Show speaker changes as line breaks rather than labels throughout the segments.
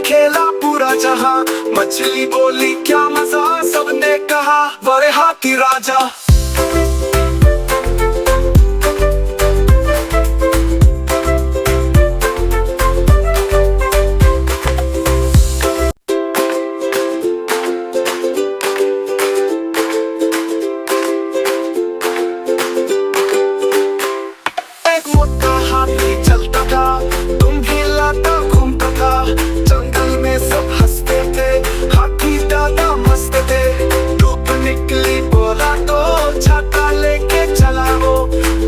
में खेला पूरा जहां, मछली बोली क्या मजा, सबने कहा बड़े हाथी राजा। एक मोटा हाथी चलता था, तुम हिलाता घूमता था, जंगल में सब हंसते थे, हाथी दादा मस्त थे। धूप निकली बोला तो छाता लेके चला वो,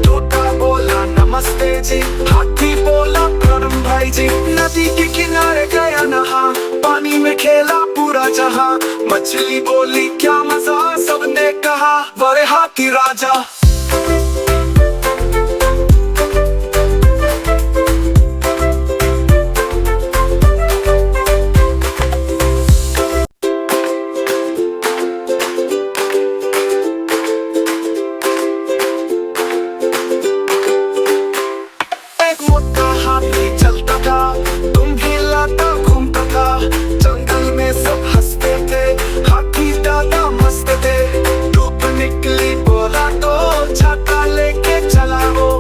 तोता बोला नमस्ते जी, हाथी बोला प्रणाम भाई जी। नदी के किनारे गया नहा, पानी में खेला पूरा जहां, मछली बोली क्या मजा, सबने कहा बड़े हाथी राजा। एक मोटा हाथी चलता था, तुम हिलाता घूमता था, जंगल में सब हंसते थे, हाथी दादा मस्त थे। धूप निकली बोला तो छाता लेके चला वो,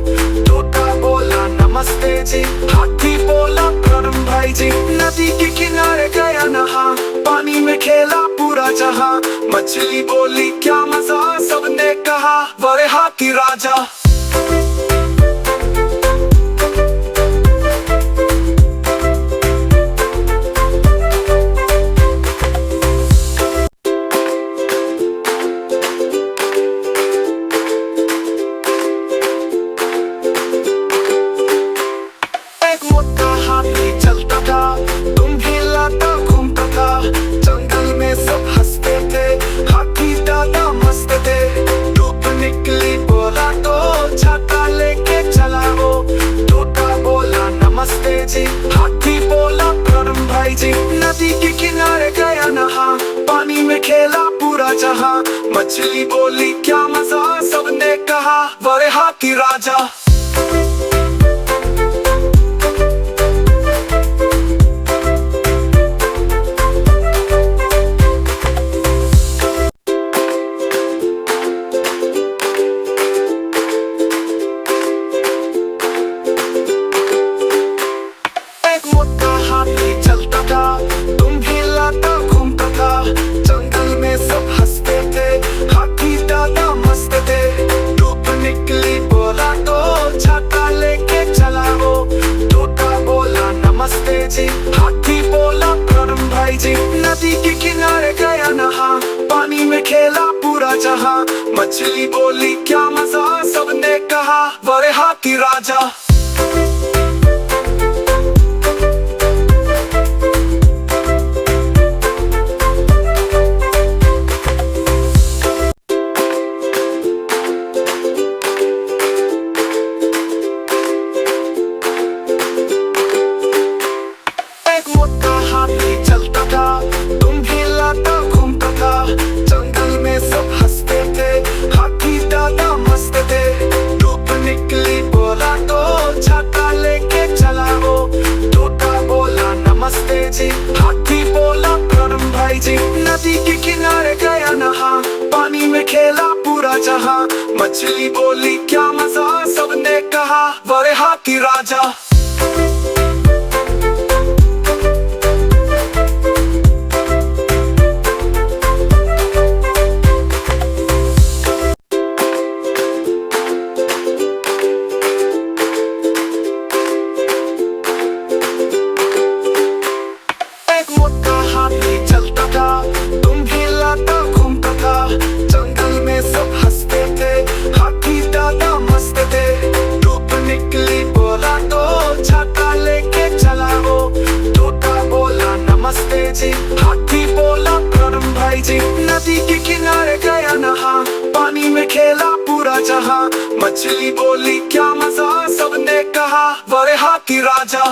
तोता बोला नमस्ते जी, हाथी बोला प्रणाम भाई जी। नदी के किनारे गया नहा, पानी में खेला पूरा जहां, मछली बोली क्या मजा, सबने कहा बड़े हाथी राजा। एक मोटा हाथी चलता था, तुम हिलाता घूमता था, जंगल में सब हंसते थे, हाथी दादा मस्त थे। धूप निकली बोला तो छाता लेके चला वो, तोता बोला नमस्ते जी, हाथी बोला प्रणाम भाई जी। नदी के किनारे गया नहा, पानी में खेला पूरा जहां, मछली बोली क्या मजा, सबने कहा बड़े हाथी राजा। एक मोटा हाथी चलता था, तुम हिलाता घूमता था, जंगल में सब हंसते थे, हाथी दादा मस्त थे। धूप निकली बोला तो छाता लेके चला वो, तोता बोला नमस्ते जी, हाथी बोला प्रणाम भाई जी। नदी के किनारे गया नहा, पानी में खेला पूरा जहां, मछली बोली क्या मजा, सबने कहा बड़े हाथी राजा। एक मोटा हाथी चलता था, तुम हिलाता घूमता था, जंगल में सब हंसते थे, हाथी दादा मस्त थे। धूप निकली बोला तो छाता लेके चला वो, तोता बोला नमस्ते जी, हाथी बोला प्रणाम भाई जी। नदी के किनारे गया नहा, पानी में खेला पूरा जहां, मछली बोली क्या मजा, सबने कहा बड़े हाथी राजा। एक मोटा हाथी चलता था, तुम हिलाता घूमता था, जंगल में सब हंसते थे, हाथी दादा मस्त थे। धूप निकली बोला तो छाता लेके चला वो, तोता बोला नमस्ते जी, हाथी बोला प्रणाम भाई जी। नदी के किनारे गया नहा, पानी में खेला पूरा जहां, मछली बोली क्या मजा, सबने कहा बड़े हाथी राजा।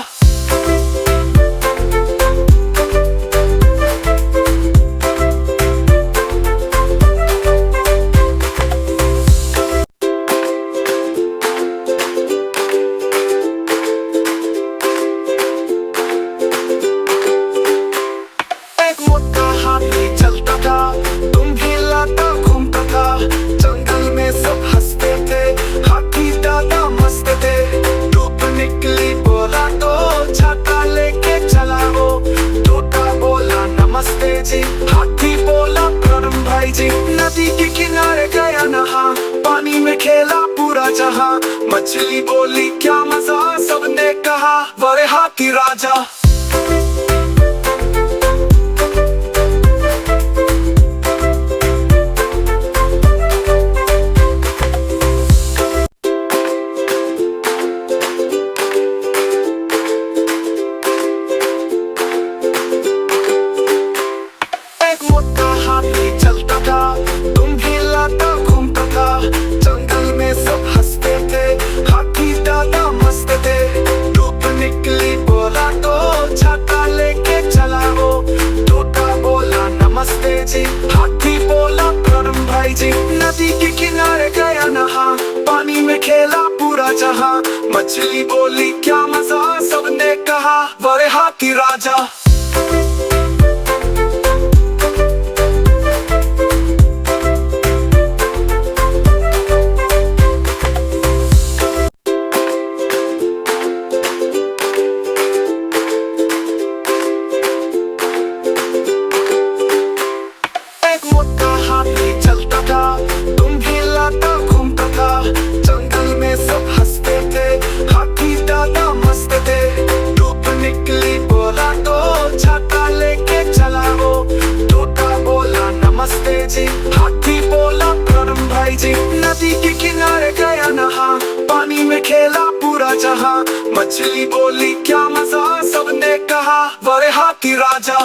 हाथी चलता था, तुम भी लाता घूमता था। जंगल में सब हंसते थे, हाथी दादा मस्त थे। धूप निकली बोला तो छाता लेके चला वो। तोता बोला नमस्ते जी, हाथी बोला प्रणाम भाई जी। नदी के किनारे गया नहा, पानी में खेला पूरा जहां। मछली बोली क्या मजा, सबने कहा वारे हाथी राजा। एक मोटा हाथी चलता था, तुम भी लाता घूमता था। जंगल में सब हंसते थे, हाथी दादा मस्त थे। धूप निकली बोला तो छाता लेके चला वो। तोता बोला नमस्ते जी, हाथी बोला प्रणाम भाई जी। नदी के किनारे गया नहा, पानी में खेला पूरा जहां। मछली बोली क्या मजा, सबने कहा वारे हाथी राजा। एक मोटा हाथी चलता था, तुम भी लाता घूमता था। जंगल में सब हंसते थे, हाथी दादा मस्त थे। धूप निकली बोला तो छाता लेके चला वो। तोता बोला नमस्ते जी, हाथी बोला प्रणाम भाई जी। नदी के किनारे गया नहा, पानी में खेला पूरा जहां। मछली बोली क्या मजा, सबने कहा वारे हाथी राजा।